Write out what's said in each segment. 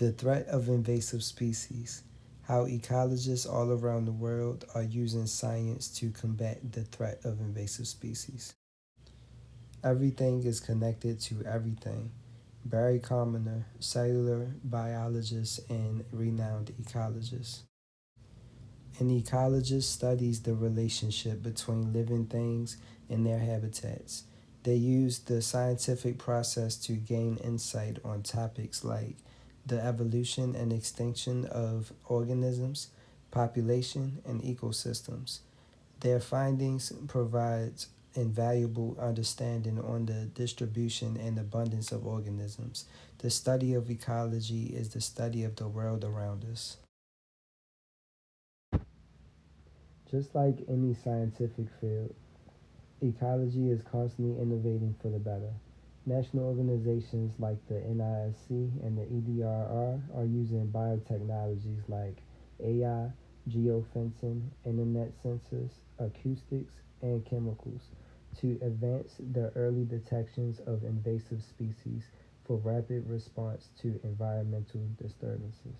The threat of invasive species. How ecologists all around the world are using science to combat the threat of invasive species. Everything is connected to everything. Barry Commoner, cellular biologist and renowned ecologist. An ecologist studies the relationship between living things and their habitats. They use the scientific process to gain insight on topics like the evolution and extinction of organisms, population, and ecosystems. Their findings provide invaluable understanding on the distribution and abundance of organisms. The study of ecology is the study of the world around us. Just like any scientific field, ecology is constantly innovating for the better. National organizations like the NISC and the EDRR are using biotechnologies like AI, geofencing, internet sensors, acoustics, and chemicals to advance the early detections of invasive species for rapid response to environmental disturbances.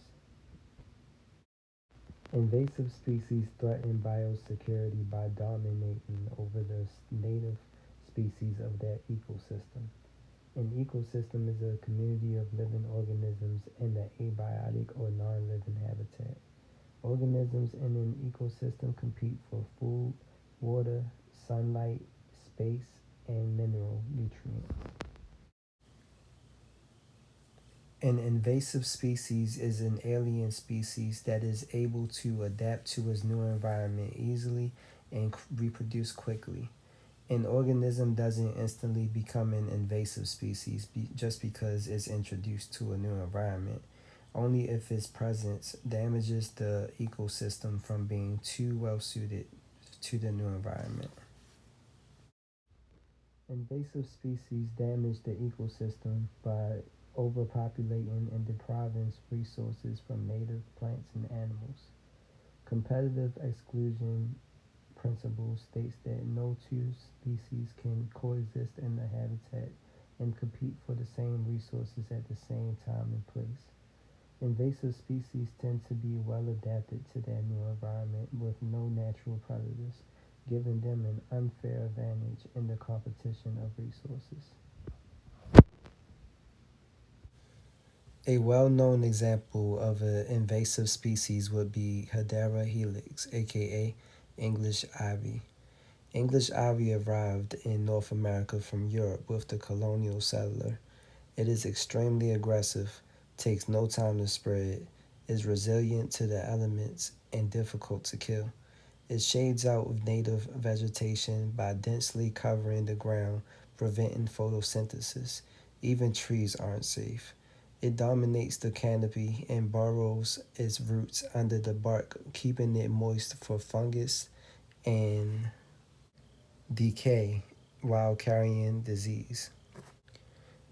Invasive species threaten biosecurity by dominating over the native species of their ecosystem. An ecosystem is a community of living organisms in an abiotic or non-living habitat. Organisms in an ecosystem compete for food, water, sunlight, space, and mineral nutrients. An invasive species is an alien species that is able to adapt to its new environment easily and reproduce quickly. An organism doesn't instantly become an invasive species just because it's introduced to a new environment, only if its presence damages the ecosystem from being too well suited to the new environment. Invasive species damage the ecosystem by overpopulating and depriving resources from native plants and animals. Competitive exclusion principle states that no two species can coexist in a habitat and compete for the same resources at the same time and place. Invasive species tend to be well adapted to their new environment with no natural predators, giving them an unfair advantage in the competition of resources. A well-known example of an invasive species would be Hedera helix, aka English ivy. English ivy arrived in North America from Europe with the colonial settler. It is extremely aggressive, takes no time to spread, is resilient to the elements, and difficult to kill. It shades out native vegetation by densely covering the ground, preventing photosynthesis. Even trees aren't safe. It dominates the canopy and burrows its roots under the bark, keeping it moist for fungus and decay while carrying disease.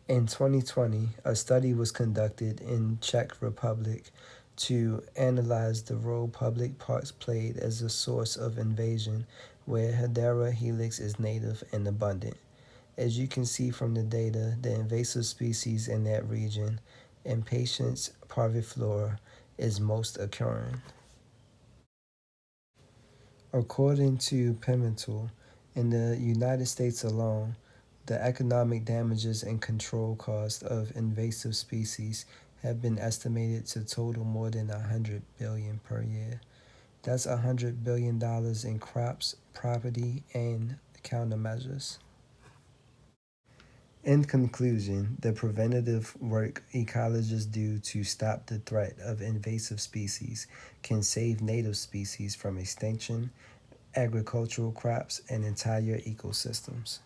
In 2020, a study was conducted in Czech Republic to analyze the role public parks played as a source of invasion where Hedera helix is native and abundant. As you can see from the data, the invasive species in that region, Impatiens parviflora, is most occurring. According to Pimentel, in the United States alone, the economic damages and control costs of invasive species have been estimated to total more than 100 billion per year. That's $100 billion in crops, property, and countermeasures. In conclusion, the preventative work ecologists do to stop the threat of invasive species can save native species from extinction, agricultural crops, and entire ecosystems.